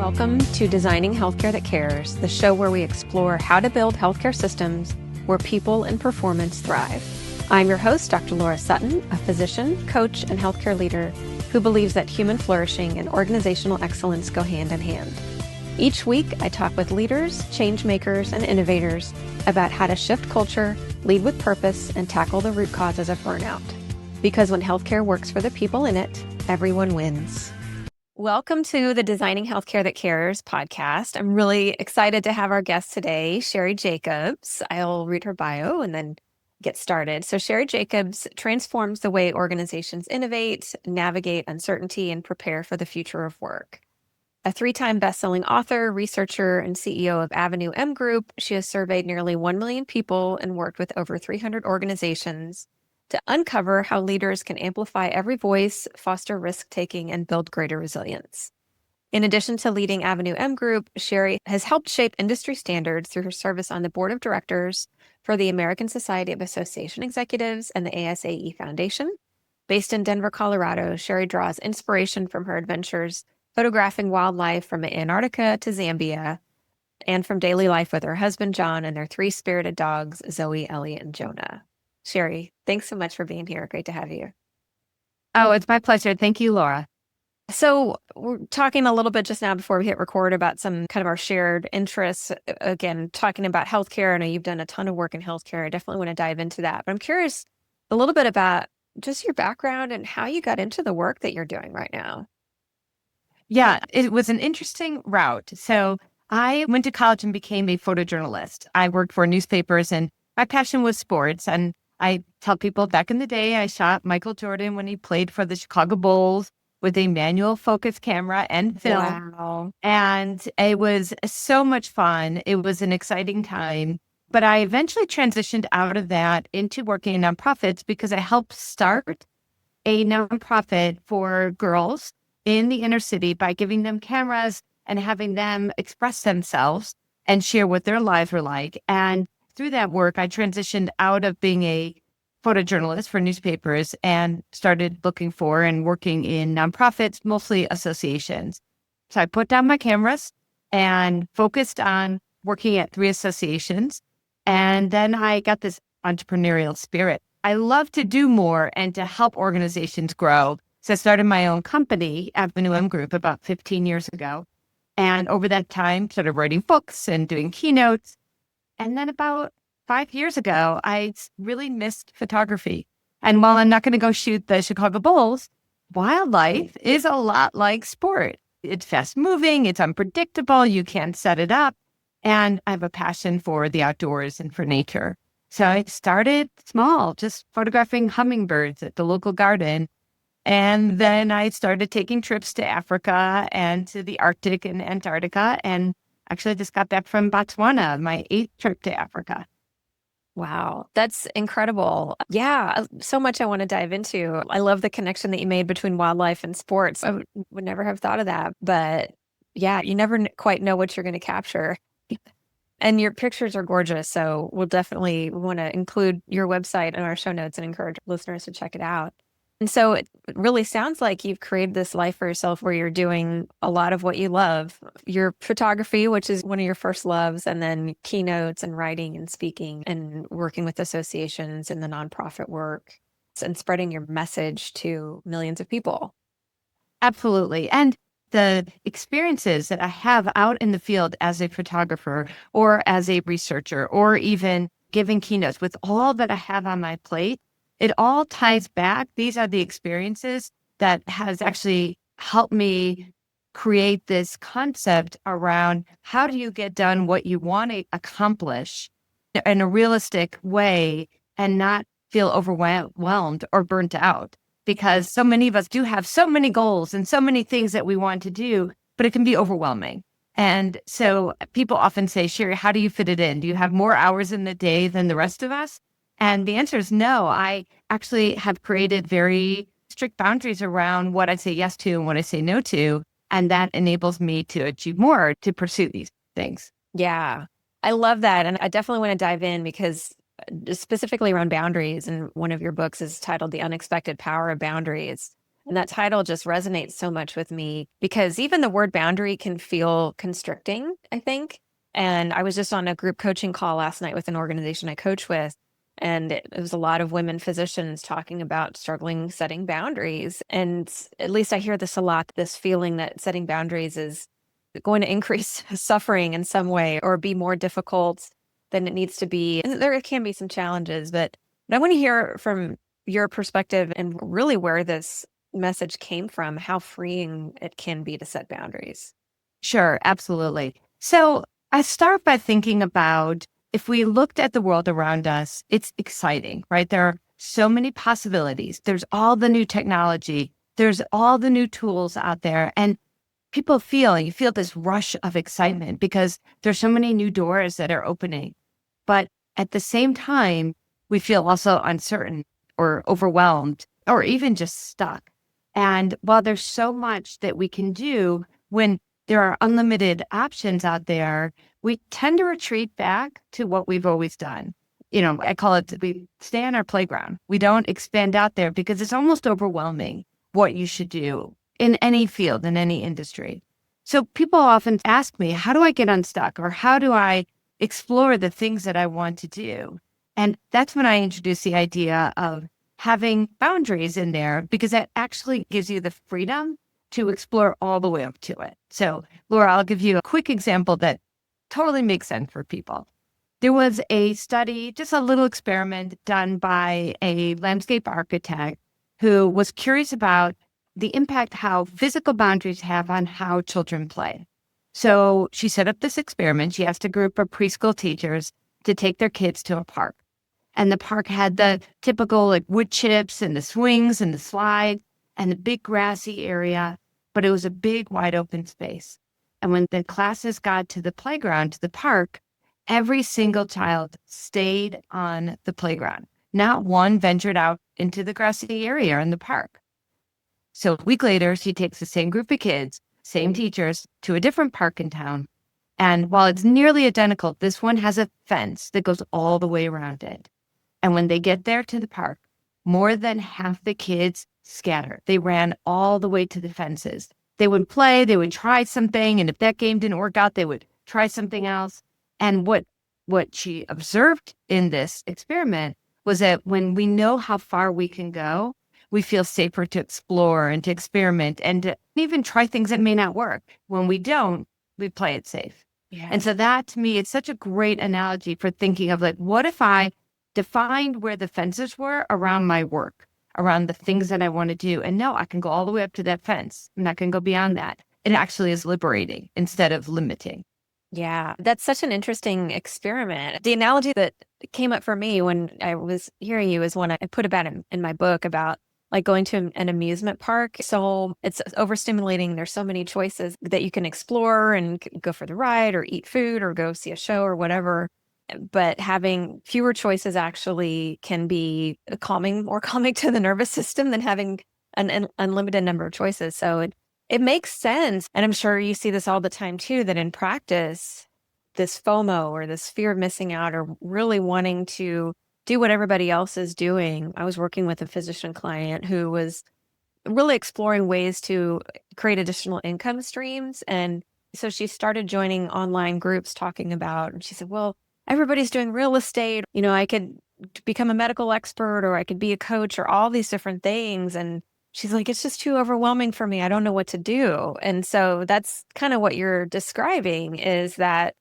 Welcome to Designing Healthcare That Cares, the show where we explore how to build healthcare systems where people and performance thrive. I'm your host, Dr. Laura Suttin, a physician, coach, and healthcare leader who believes that human flourishing and organizational excellence go hand in hand. Each week, I talk with leaders, change makers, and innovators about how to shift culture, lead with purpose, and tackle the root causes of burnout. Because when healthcare works for the people in it, everyone wins. Welcome to the Designing Healthcare That Cares podcast. I'm really excited to have our guest today, Sheri Jacobs. I'll read her bio and then get started. So Sheri Jacobs transforms the way organizations innovate, navigate uncertainty, and prepare for the future of work. A 3-time best-selling author, researcher, and CEO of Avenue M Group, she has surveyed nearly 1 million people and worked with over 300 organizations to uncover how leaders can amplify every voice, foster risk-taking, and build greater resilience. In addition to leading Avenue M Group, Sheri has helped shape industry standards through her service on the board of directors for the American Society of Association Executives and the ASAE Foundation. Based in Denver, Colorado, Sheri draws inspiration from her adventures photographing wildlife from Antarctica to Zambia, and from daily life with her husband, John, and their 3 spirited dogs, Zoe, Ellie, and Jonah. Sheri, thanks so much for being here. Great to have you. Oh, it's my pleasure. Thank you, Laura. So we're talking a little bit just now before we hit record about some kind of our shared interests. Again, talking about healthcare. I know you've done a ton of work in healthcare. I definitely want to dive into that. But I'm curious a little bit about just your background and how you got into the work that you're doing right now. Yeah, it was an interesting route. So I went to college and became a photojournalist. I worked for newspapers and my passion was sports. And I tell people back in the day, I shot Michael Jordan when he played for the Chicago Bulls with a manual focus camera and film. Wow. And it was so much fun. It was an exciting time. But I eventually transitioned out of that into working in nonprofits because I helped start a nonprofit for girls in the inner city by giving them cameras and having them express themselves and share what their lives were like. And through that work, I transitioned out of being a photojournalist for newspapers and started looking for and working in nonprofits, mostly associations. So I put down my cameras and focused on working at 3 associations. And then I got this entrepreneurial spirit. I love to do more and to help organizations grow. So I started my own company, Avenue M Group, about 15 years ago. And over that time, started writing books and doing keynotes. And then about 5 years ago, I really missed photography. And while I'm not going to go shoot the Chicago Bulls, wildlife is a lot like sport. It's fast moving, it's unpredictable, you can't set it up. And I have a passion for the outdoors and for nature. So I started small, just photographing hummingbirds at the local garden. And then I started taking trips to Africa and to the Arctic and Antarctica. And actually just got back from Botswana, my 8th trip to Africa. Wow, that's incredible. Yeah, so much I want to dive into. I love the connection that you made between wildlife and sports. I would never have thought of that. But yeah, you never quite know what you're going to capture. And your pictures are gorgeous. So we'll definitely want to include your website in our show notes and encourage listeners to check it out. And so it really sounds like you've created this life for yourself where you're doing a lot of what you love. Your photography, which is one of your first loves, and then keynotes and writing and speaking and working with associations and the nonprofit work and spreading your message to millions of people. Absolutely. And the experiences that I have out in the field as a photographer or as a researcher or even giving keynotes with all that I have on my plate, it all ties back. These are the experiences that has actually helped me create this concept around how do you get done what you want to accomplish in a realistic way and not feel overwhelmed or burnt out. Because so many of us do have so many goals and so many things that we want to do, but it can be overwhelming. And so people often say, Sheri, how do you fit it in? Do you have more hours in the day than the rest of us? And the answer is no. I actually have created very strict boundaries around what I say yes to and what I say no to. And that enables me to achieve more, to pursue these things. Yeah, I love that. And I definitely want to dive in because specifically around boundaries, and one of your books is titled The Unexpected Power of Boundaries. And that title just resonates so much with me because even the word boundary can feel constricting, I think. And I was just on a group coaching call last night with an organization I coach with. And it was a lot of women physicians talking about struggling setting boundaries. And at least I hear this a lot, this feeling that setting boundaries is going to increase suffering in some way or be more difficult than it needs to be. And there can be some challenges, but I want to hear from your perspective and really where this message came from, how freeing it can be to set boundaries. Sure, absolutely. So I start by thinking about if we looked at the world around us, it's exciting, right? There are so many possibilities. There's all the new technology. There's all the new tools out there. And you feel this rush of excitement because there's so many new doors that are opening. But at the same time, we feel also uncertain or overwhelmed or even just stuck. And while there's so much that we can do when there are unlimited options out there, we tend to retreat back to what we've always done. I call it, we stay on our playground. We don't expand out there because it's almost overwhelming what you should do in any field, in any industry. So people often ask me, how do I get unstuck? Or how do I explore the things that I want to do? And that's when I introduce the idea of having boundaries in there, because that actually gives you the freedom to explore all the way up to it. So, Laura, I'll give you a quick example that totally makes sense for people. There was a study, just a little experiment done by a landscape architect who was curious about the impact how physical boundaries have on how children play. So she set up this experiment. She asked a group of preschool teachers to take their kids to a park. And the park had the typical wood chips and the swings and the slides and the big grassy area, but it was a big wide open space. And when the classes got to the playground, to the park, every single child stayed on the playground. Not one ventured out into the grassy area in the park. So a week later, she takes the same group of kids, same teachers, to a different park in town. And while it's nearly identical, this one has a fence that goes all the way around it. And when they get there to the park, more than half the kids scattered. They ran all the way to the fences. They would play, they would try something, and if that game didn't work out, they would try something else. And what she observed in this experiment was that when we know how far we can go, we feel safer to explore and to experiment and to even try things that may not work. When we don't, we play it safe. Yeah. And so that, to me, it's such a great analogy for thinking of what if I defined where the fences were around my work, around the things that I want to do. And no, I can go all the way up to that fence. I'm not going to go beyond that. It actually is liberating instead of limiting. Yeah, that's such an interesting experiment. The analogy that came up for me when I was hearing you is one I put about in my book about going to an amusement park. So it's overstimulating. There's so many choices that you can explore and go for the ride or eat food or go see a show or whatever. But having fewer choices actually can be more calming to the nervous system than having an unlimited number of choices. So it makes sense. And I'm sure you see this all the time too, that in practice, this FOMO or this fear of missing out or really wanting to do what everybody else is doing. I was working with a physician client who was really exploring ways to create additional income streams. And so she started joining online groups talking about, and she said, well, everybody's doing real estate. I could become a medical expert or I could be a coach or all these different things. And she's like, it's just too overwhelming for me. I don't know what to do. And so that's kind of what you're describing, is that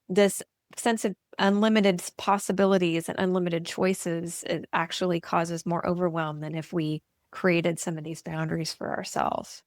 this sense of unlimited possibilities and unlimited choices, it actually causes more overwhelm than if we created some of these boundaries for ourselves.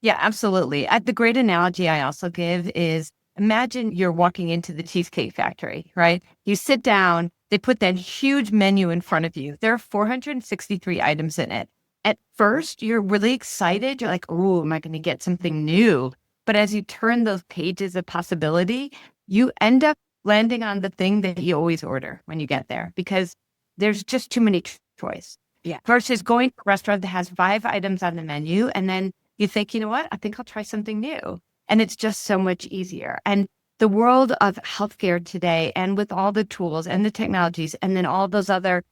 Yeah, absolutely. The great analogy I also give is, imagine you're walking into the Cheesecake Factory, right? You sit down, they put that huge menu in front of you. There are 463 items in it. At first, you're really excited. You're like, oh, am I going to get something new? But as you turn those pages of possibility, you end up landing on the thing that you always order when you get there, because there's just too many choice. Yeah. Versus going to a restaurant that has 5 items on the menu, and then you think, you know what, I think I'll try something new. And it's just so much easier. And the world of healthcare today, and with all the tools and the technologies, and then all those other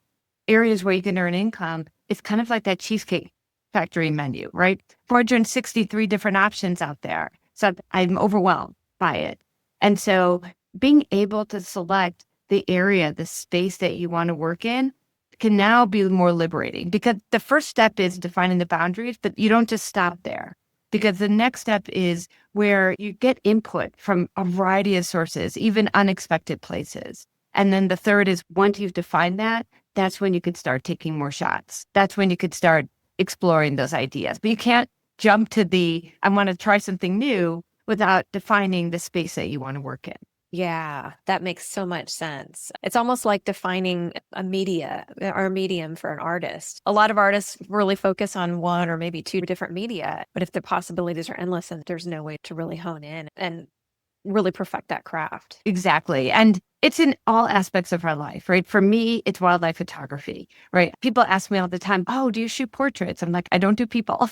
areas where you can earn income, it's kind of like that cheesecake Factory menu, right? 463 different options out there. So I'm overwhelmed by it. And so being able to select the area, the space that you want to work in can now be more liberating, because the first step is defining the boundaries, but you don't just stop there, because the next step is where you get input from a variety of sources, even unexpected places. And then the third is, once you've defined that, that's when you could start taking more shots. That's when you could start exploring those ideas. But you can't jump to I want to try something new without defining the space that you want to work in. Yeah, that makes so much sense. It's almost like defining a media or a medium for an artist. A lot of artists really focus on one or maybe two different media, but if the possibilities are endless, and there's no way to really hone in and really perfect that craft. Exactly. And it's in all aspects of our life, right? For me, it's wildlife photography, right? People ask me all the time, oh, do you shoot portraits? I'm like, I don't do people.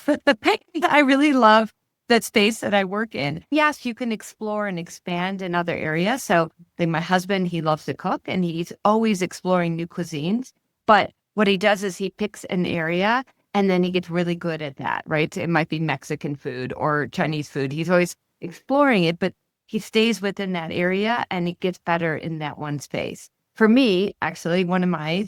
I really love that space that I work in. Yes, you can explore and expand in other areas. So like my husband, he loves to cook and he's always exploring new cuisines. But what he does is he picks an area and then he gets really good at that, right? It might be Mexican food or Chinese food. He's always exploring it, but he stays within that area and he gets better in that one space. For me, actually, one of my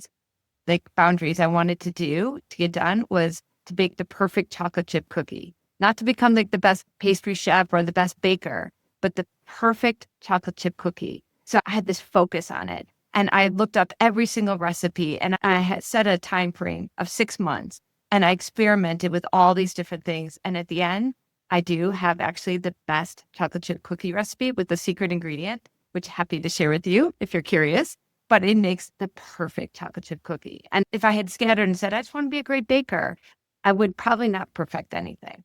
boundaries I wanted to get done was to bake the perfect chocolate chip cookie. Not to become the best pastry chef or the best baker, but the perfect chocolate chip cookie. So I had this focus on it. And I looked up every single recipe and I had set a time frame of 6 months. And I experimented with all these different things. And at the end, I do have actually the best chocolate chip cookie recipe with the secret ingredient, which I'm happy to share with you if you're curious. But it makes the perfect chocolate chip cookie. And if I had scattered and said, I just want to be a great baker, I would probably not perfect anything.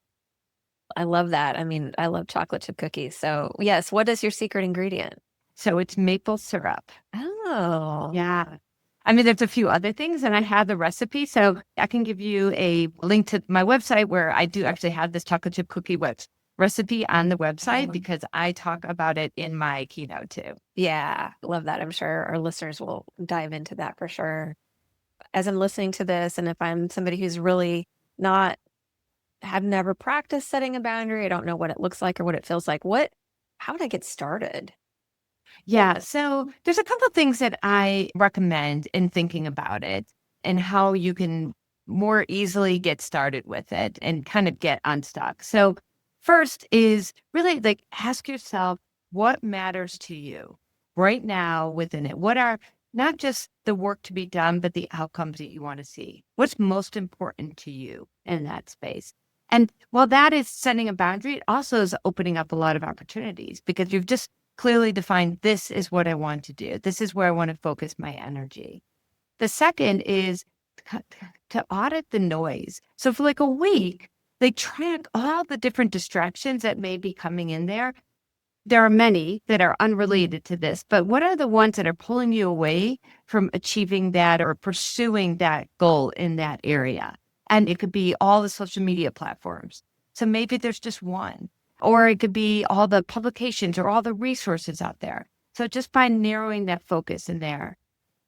I love that. I mean, I love chocolate chip cookies. So yes, what is your secret ingredient? So it's maple syrup. Oh. Yeah. I mean, there's a few other things and I have the recipe. So I can give you a link to my website where I do actually have this chocolate chip cookie recipe on the website because I talk about it in my keynote too. Yeah, love that. I'm sure our listeners will dive into that for sure. As I'm listening to this, and if I'm somebody who's really have never practiced setting a boundary, I don't know what it looks like or what it feels like. How would I get started? Yeah. So there's a couple of things that I recommend in thinking about it and how you can more easily get started with it and kind of get unstuck. So first is really ask yourself what matters to you right now within it. What are not just the work to be done, but the outcomes that you want to see? What's most important to you in that space? And while that is setting a boundary, it also is opening up a lot of opportunities because you've just clearly defined, this is what I want to do. This is where I want to focus my energy. The second is to audit the noise. So for a week, they track all the different distractions that may be coming in there. There are many that are unrelated to this, but what are the ones that are pulling you away from achieving that or pursuing that goal in that area? And it could be all the social media platforms. So maybe there's just one, or it could be all the publications or all the resources out there. So just by narrowing that focus in there.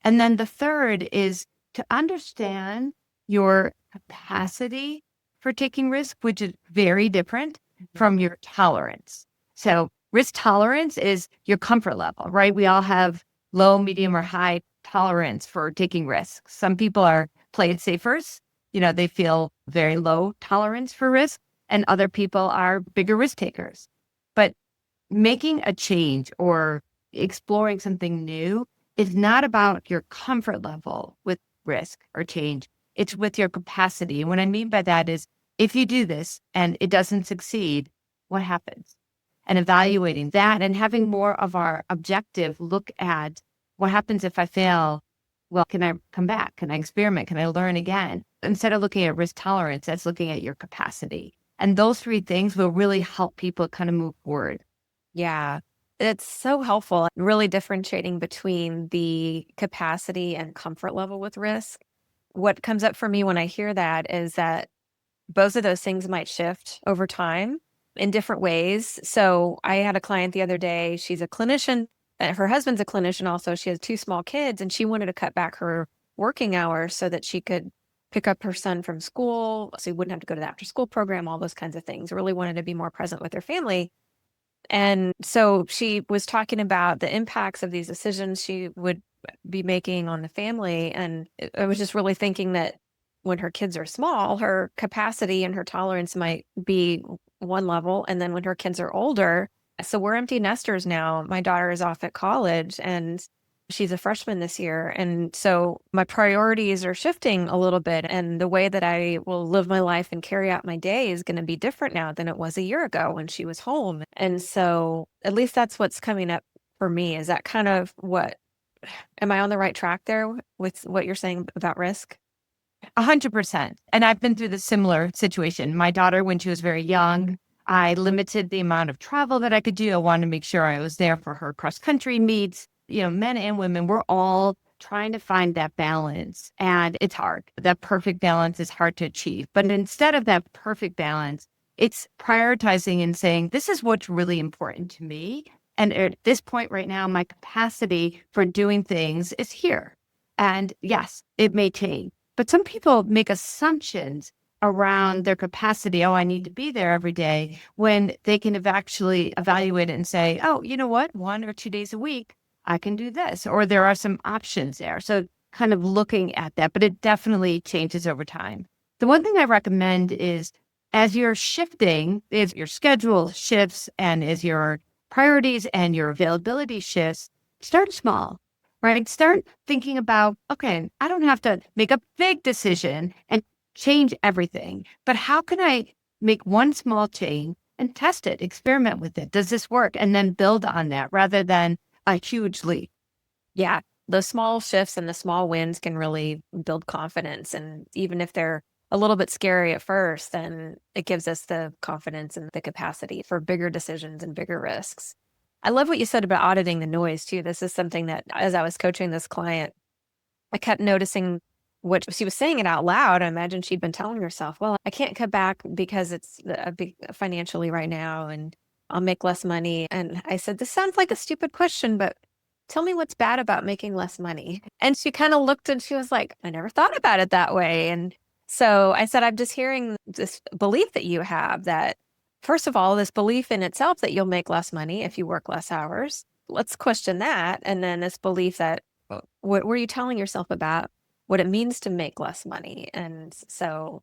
And then the third is to understand your capacity for taking risk, which is very different from your tolerance. So risk tolerance is your comfort level, right? We all have low, medium, or high tolerance for taking risks. Some people are play it safers. They feel very low tolerance for risk, and other people are bigger risk takers. But making a change or exploring something new is not about your comfort level with risk or change. It's with your capacity. And what I mean by that is if you do this and it doesn't succeed, what happens? And evaluating that and having more of our objective look at what happens if I fail. Well, can I come back? Can I experiment? Can I learn again? Instead of looking at risk tolerance, that's looking at your capacity. And those three things will really help people kind of move forward. Yeah, it's so helpful, really differentiating between the capacity and comfort level with risk. What comes up for me when I hear that is that both of those things might shift over time in different ways. So I had a client the other day, she's a clinician, and her husband's a clinician also. She has two small kids and she wanted to cut back her working hours so that she could pick up her son from school so he wouldn't have to go to the after school program, all those kinds of things. Really wanted to be more present with her family. And so she was talking about the impacts of these decisions she would be making on the family. And I was just really thinking that when her kids are small, her capacity and her tolerance might be one level. And then when her kids are older, so we're empty nesters now. My daughter is off at college and she's a freshman this year. And so my priorities are shifting a little bit. And the way that I will live my life and carry out my day is going to be different now than it was a year ago when she was home. And so at least that's what's coming up for me. Is that kind of am I on the right track there with what you're saying about risk? 100%. And I've been through the similar situation. My daughter, when she was very young, I limited the amount of travel that I could do. I wanted to make sure I was there for her cross-country meets. Men and women, we're all trying to find that balance. And it's hard. That perfect balance is hard to achieve. But instead of that perfect balance, it's prioritizing and saying, this is what's really important to me. And at this point right now, my capacity for doing things is here. And yes, it may change. But some people make assumptions around their capacity. Oh, I need to be there every day, when they can have actually evaluate it and say, oh, you know what? 1 or 2 days a week, I can do this, or there are some options there. So kind of looking at that, but it definitely changes over time. The one thing I recommend is as you're shifting, as your schedule shifts and as your priorities and your availability shifts, start small, right? Start thinking about, okay, I don't have to make a big decision and change everything, but how can I make one small change and test it, experiment with it? Does this work? And then build on that rather than a huge leap. Yeah. Those small shifts and the small wins can really build confidence. And even if they're a little bit scary at first, then it gives us the confidence and the capacity for bigger decisions and bigger risks. I love what you said about auditing the noise too. This is something that as I was coaching this client, I kept noticing what she was saying it out loud. I imagine she'd been telling herself, well, I can't cut back because it's a big financially right now and I'll make less money. And I said, this sounds like a stupid question, but tell me what's bad about making less money. And she kind of looked and she was like, I never thought about it that way. And so I said, I'm just hearing this belief that you have that, first of all, this belief in itself that you'll make less money if you work less hours. Let's question that. And then this belief that, what were you telling yourself about what it means to make less money? And so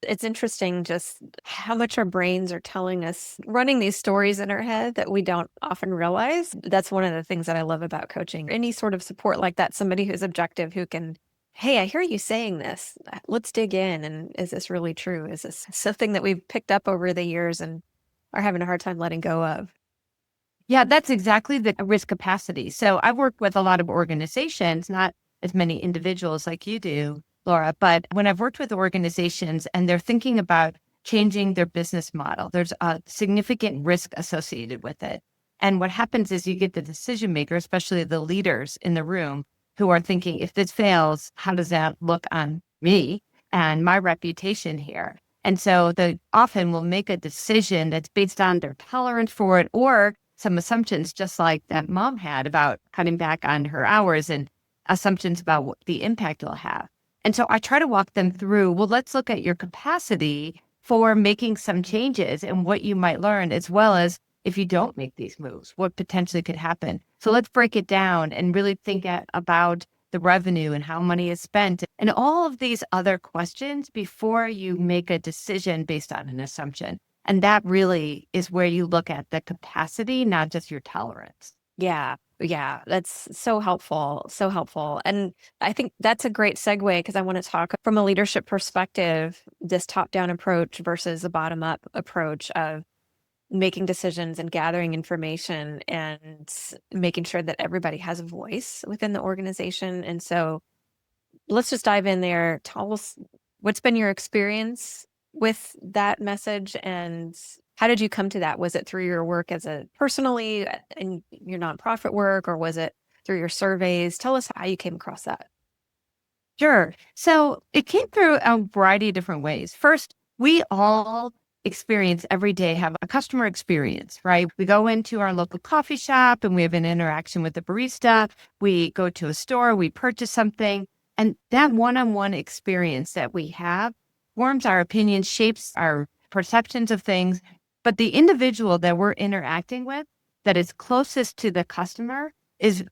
it's interesting just how much our brains are telling us, running these stories in our head that we don't often realize. That's one of the things that I love about coaching. Any sort of support like that, somebody who's objective, who can, hey, I hear you saying this. Let's dig in. And is this really true? Is this something that we've picked up over the years and are having a hard time letting go of? Yeah, that's exactly the risk capacity. So I've worked with a lot of organizations, not as many individuals like you do, Laura, but when I've worked with organizations and they're thinking about changing their business model, there's a significant risk associated with it. And what happens is you get the decision maker, especially the leaders in the room, who are thinking, if this fails, how does that look on me and my reputation here? And so they often will make a decision that's based on their tolerance for it or some assumptions, just like that mom had about cutting back on her hours and assumptions about what the impact it'll have. And so I try to walk them through, well, let's look at your capacity for making some changes and what you might learn, as well as if you don't make these moves, what potentially could happen. So let's break it down and really think about the revenue and how money is spent and all of these other questions before you make a decision based on an assumption. And that really is where you look at the capacity, not just your tolerance. Yeah. Yeah. That's so helpful. So helpful. And I think that's a great segue because I want to talk from a leadership perspective, this top-down approach versus a bottom-up approach of making decisions and gathering information and making sure that everybody has a voice within the organization. And so let's just dive in there. Tell us what's been your experience with that message and how did you come to that? Was it through your work personally in your nonprofit work, or was it through your surveys? Tell us how you came across that. Sure. So it came through a variety of different ways. First, we all experience every day, have a customer experience, right? We go into our local coffee shop and we have an interaction with the barista. We go to a store, we purchase something. And that one-on-one experience that we have forms our opinions, shapes our perceptions of things. But the individual that we're interacting with that is closest to the customer is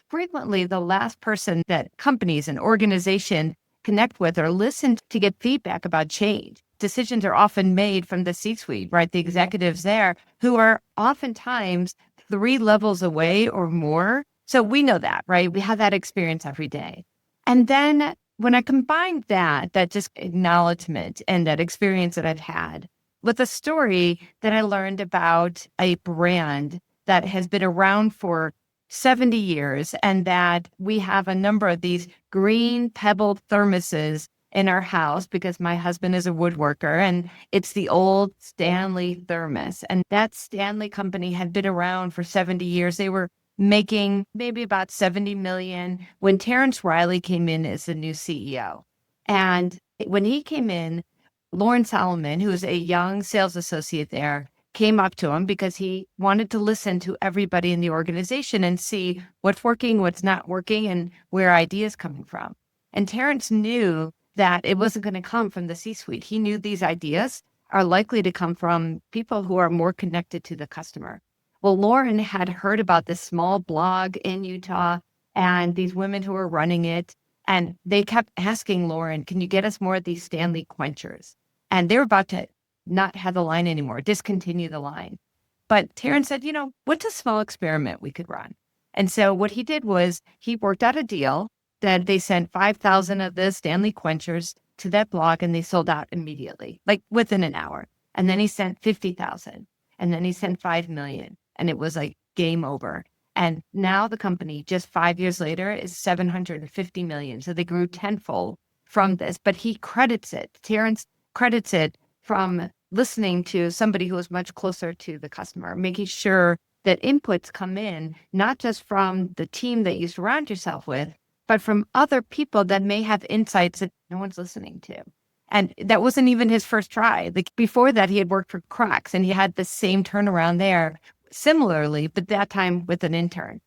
frequently the last person that companies and organizations connect with or listen to get feedback about change. Decisions are often made from the C-suite, right? The executives there who are oftentimes 3 levels away or more. So we know that, right? We have that experience every day. And then when I combined that just acknowledgement and that experience that I've had with a story that I learned about a brand that has been around for 70 years and that we have a number of these green pebbled thermoses in our house because my husband is a woodworker and it's the old Stanley thermos. And that Stanley company had been around for 70 years. They were making maybe about 70 million when Terrence Riley came in as the new CEO. And when he came in, Lauren Solomon, who was a young sales associate there, came up to him because he wanted to listen to everybody in the organization and see what's working, what's not working, and where ideas coming from. And Terrence knew that it wasn't going to come from the C-suite. He knew these ideas are likely to come from people who are more connected to the customer. Well, Lauren had heard about this small blog in Utah and these women who were running it. And they kept asking Lauren, can you get us more of these Stanley Quenchers? And they were about to not have the line anymore, discontinue the line. But Terrence said, what's a small experiment we could run? And so what he did was he worked out a deal that they sent 5,000 of the Stanley Quenchers to that blog and they sold out immediately, like within an hour. And then he sent 50,000 and then he sent 5 million and it was like game over. And now the company just 5 years later is 750 million. So they grew tenfold from this, but he credits it. Terrence credits it from listening to somebody who is much closer to the customer, making sure that inputs come in, not just from the team that you surround yourself with, but from other people that may have insights that no one's listening to. And that wasn't even his first try. Like before that, he had worked for Crocs and he had the same turnaround there similarly, but that time with an intern.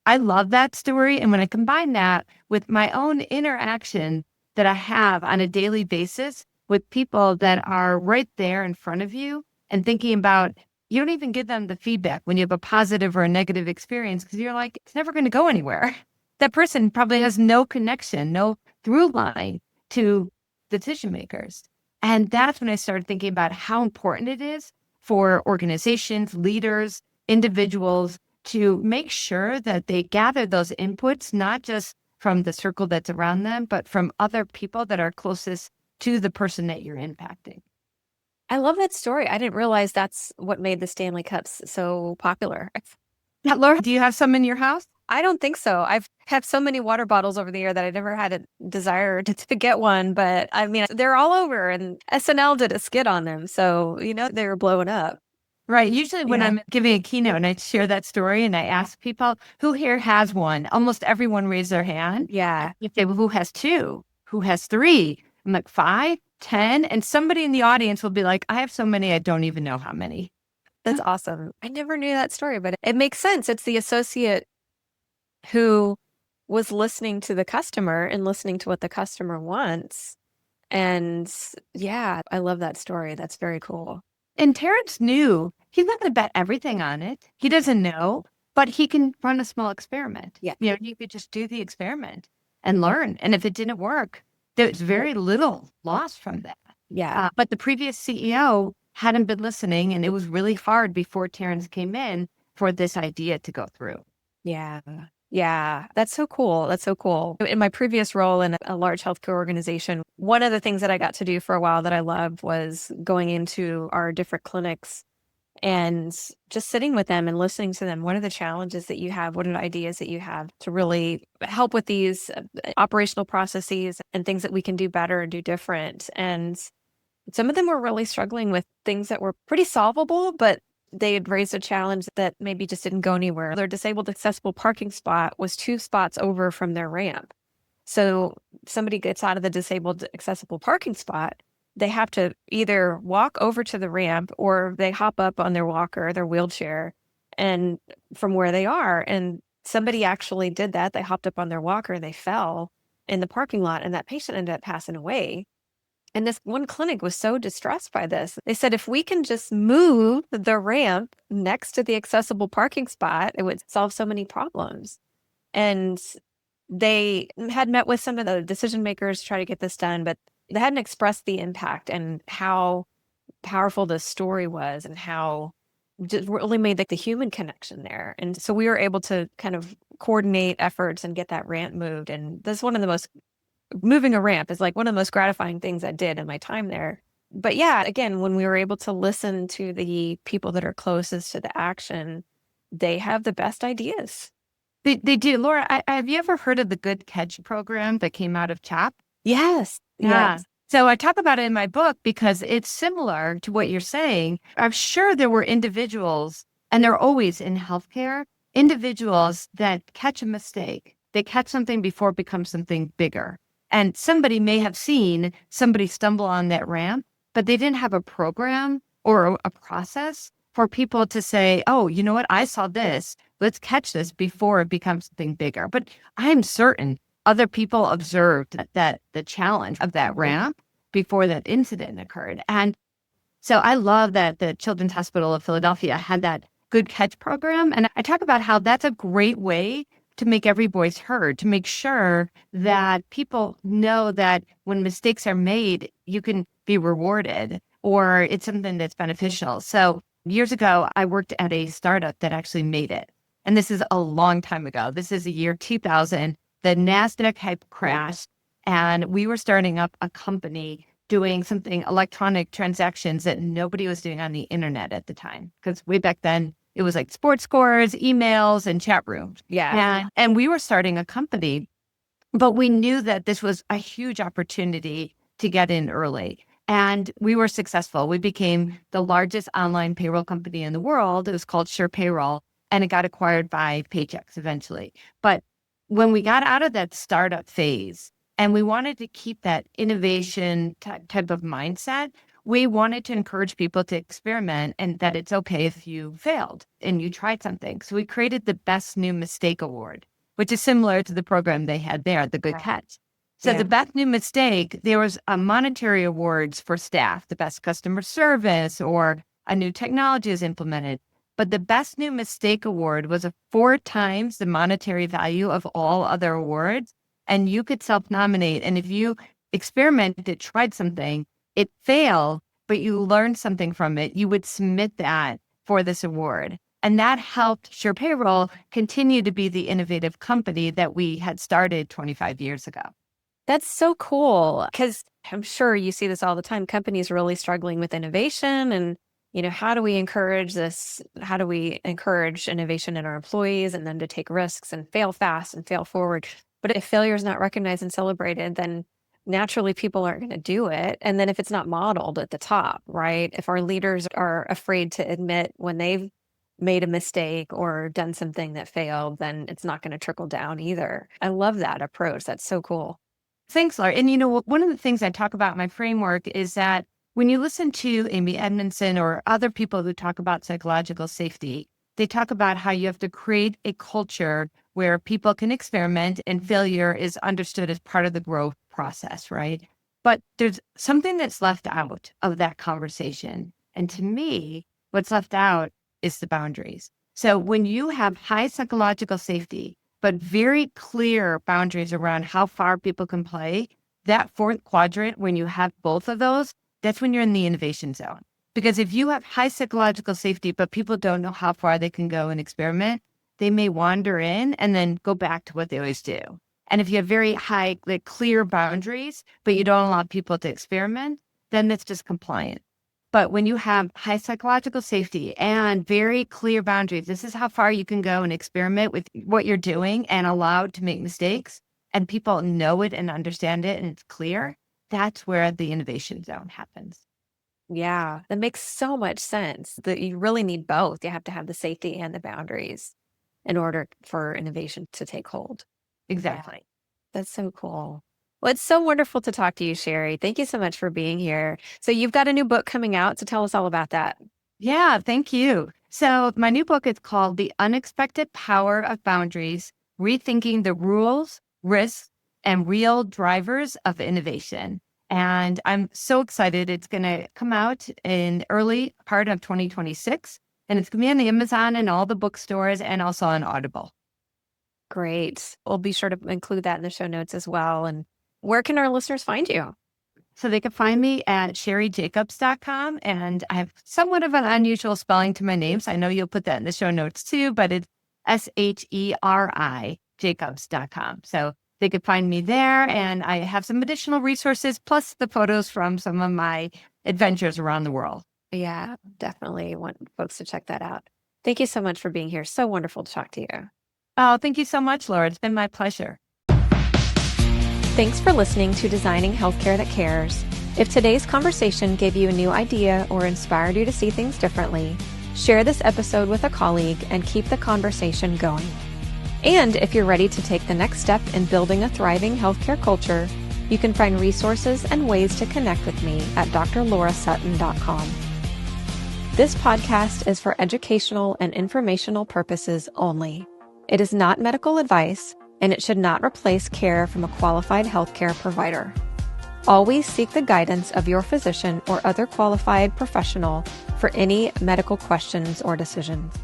I love that story. And when I combine that with my own interaction that I have on a daily basis with people that are right there in front of you and thinking about, you don't even give them the feedback when you have a positive or a negative experience because you're like, it's never going to go anywhere. That person probably has no connection, no through line to decision makers. And that's when I started thinking about how important it is for organizations, leaders, individuals to make sure that they gather those inputs, not just from the circle that's around them, but from other people that are closest to the person that you're impacting. I love that story. I didn't realize that's what made the Stanley Cups so popular. Now, Laura, do you have some in your house? I don't think so. I've had so many water bottles over the year that I never had a desire to get one. But I mean, they're all over and SNL did a skit on them. So, they were blowing up. Right. Usually when I'm giving a keynote and I share that story and I ask people who here has one, almost everyone raised their hand. Yeah. You say, well, who has 2? Who has 3? I'm like 5, 10. And somebody in the audience will be like, I have so many, I don't even know how many. That's awesome. I never knew that story, but it makes sense. It's the associate who was listening to the customer and listening to what the customer wants. And yeah, I love that story. That's very cool. And Terrence knew he's not going to bet everything on it. He doesn't know, but he can run a small experiment. Yeah. You could just do the experiment and learn. And if it didn't work, there's very little loss from that. Yeah. But the previous CEO hadn't been listening, and it was really hard before Terrence came in for this idea to go through. Yeah. Yeah. That's so cool. That's so cool. In my previous role in a large healthcare organization, one of the things that I got to do for a while that I loved was going into our different clinics and just sitting with them and listening to them. What are the challenges that you have? What are the ideas that you have to really help with these operational processes and things that we can do better and do different? And some of them were really struggling with things that were pretty solvable, but they had raised a challenge that maybe just didn't go anywhere. Their disabled accessible parking spot was 2 spots over from their ramp. So somebody gets out of the disabled accessible parking spot, they have to either walk over to the ramp or they hop up on their walker, their wheelchair, and from where they are. And somebody actually did that. They hopped up on their walker, they fell in the parking lot, and that patient ended up passing away. And this one clinic was so distressed by this. They said, if we can just move the ramp next to the accessible parking spot, it would solve so many problems. And they had met with some of the decision makers to try to get this done, but they hadn't expressed the impact and how powerful the story was and how just really made like the human connection there. And so we were able to kind of coordinate efforts and get that ramp moved. And that's one of the most moving a ramp is like one of the most gratifying things I did in my time there. But yeah, again, when we were able to listen to the people that are closest to the action, they have the best ideas. They do. Laura, have you ever heard of the Good Catch program that came out of CHOP? Yes. Yeah. Yes. So I talk about it in my book because it's similar to what you're saying. I'm sure there were individuals, and they're always in healthcare, individuals that catch a mistake. They catch something before it becomes something bigger. And somebody may have seen somebody stumble on that ramp, but they didn't have a program or a process for people to say, oh, you know what? I saw this. Let's catch this before it becomes something bigger. But I'm certain other people observed that the challenge of that ramp before that incident occurred. And so I love that the Children's Hospital of Philadelphia had that Good Catch program. And I talk about how that's a great way to make every voice heard, to make sure that people know that when mistakes are made, you can be rewarded or it's something that's beneficial. So years ago, I worked at a startup that actually made it. And this is a long time ago. This is the year 2000. The NASDAQ had crashed and we were starting up a company doing something electronic transactions that nobody was doing on the internet at the time. Because way back then, it was like sports scores, emails, and chat rooms. Yeah. And we were starting a company, but we knew that this was a huge opportunity to get in early. And we were successful. We became the largest online payroll company in the world. It was called SurePayroll, and it got acquired by Paychex eventually. But when we got out of that startup phase and we wanted to keep that innovation type of mindset, we wanted to encourage people to experiment and that it's okay if you failed and you tried something. So we created the Best New Mistake Award, which is similar to the program they had there, the Good Catch. So the Best New Mistake, there was a monetary awards for staff, the best customer service or a new technology is implemented. But the Best New Mistake Award was 4 times the monetary value of all other awards. And you could self-nominate. And if you experimented, tried something, it failed, but you learned something from it, you would submit that for this award. And that helped SurePayroll continue to be the innovative company that we had started 25 years ago. That's so cool because I'm sure you see this all the time. Companies really struggling with innovation and, how do we encourage this? How do we encourage innovation in our employees and them to take risks and fail fast and fail forward? But if failure is not recognized and celebrated, then naturally people aren't going to do it. And then if it's not modeled at the top, right? If our leaders are afraid to admit when they've made a mistake or done something that failed, then it's not going to trickle down either. I love that approach. That's so cool. Thanks, Laura. And one of the things I talk about in my framework is that when you listen to Amy Edmondson or other people who talk about psychological safety, they talk about how you have to create a culture where people can experiment and failure is understood as part of the growth process, right? But there's something that's left out of that conversation. And to me, what's left out is the boundaries. So when you have high psychological safety, but very clear boundaries around how far people can play, that 4th quadrant, when you have both of those, that's when you're in the innovation zone. Because if you have high psychological safety, but people don't know how far they can go and experiment, they may wander in and then go back to what they always do. And if you have very high, clear boundaries, but you don't allow people to experiment, then that's just compliant. But when you have high psychological safety and very clear boundaries, this is how far you can go and experiment with what you're doing and allowed to make mistakes, and people know it and understand it and it's clear, that's where the innovation zone happens. Yeah, that makes so much sense that you really need both. You have to have the safety and the boundaries in order for innovation to take hold. Exactly. That's so cool. Well, it's so wonderful to talk to you, Sheri. Thank you so much for being here. So you've got a new book coming out, so tell us all about that. Yeah, thank you. So my new book is called The Unexpected Power of Boundaries, Rethinking the Rules, Risks, and real drivers of innovation. And I'm so excited. It's going to come out in early part of 2026, and it's going to be on Amazon and all the bookstores and also on Audible. Great. We'll be sure to include that in the show notes as well. And where can our listeners find you? So they can find me at SheriJacobs.com. And I have somewhat of an unusual spelling to my name. So I know you'll put that in the show notes too, but it's SHERI Jacobs.com. So they could find me there. And I have some additional resources, plus the photos from some of my adventures around the world. Yeah, definitely want folks to check that out. Thank you so much for being here. So wonderful to talk to you. Oh, thank you so much, Laura. It's been my pleasure. Thanks for listening to Designing Healthcare That Cares. If today's conversation gave you a new idea or inspired you to see things differently, share this episode with a colleague and keep the conversation going. And if you're ready to take the next step in building a thriving healthcare culture, you can find resources and ways to connect with me at drlaurasuttin.com. This podcast is for educational and informational purposes only. It is not medical advice, and it should not replace care from a qualified healthcare provider. Always seek the guidance of your physician or other qualified professional for any medical questions or decisions.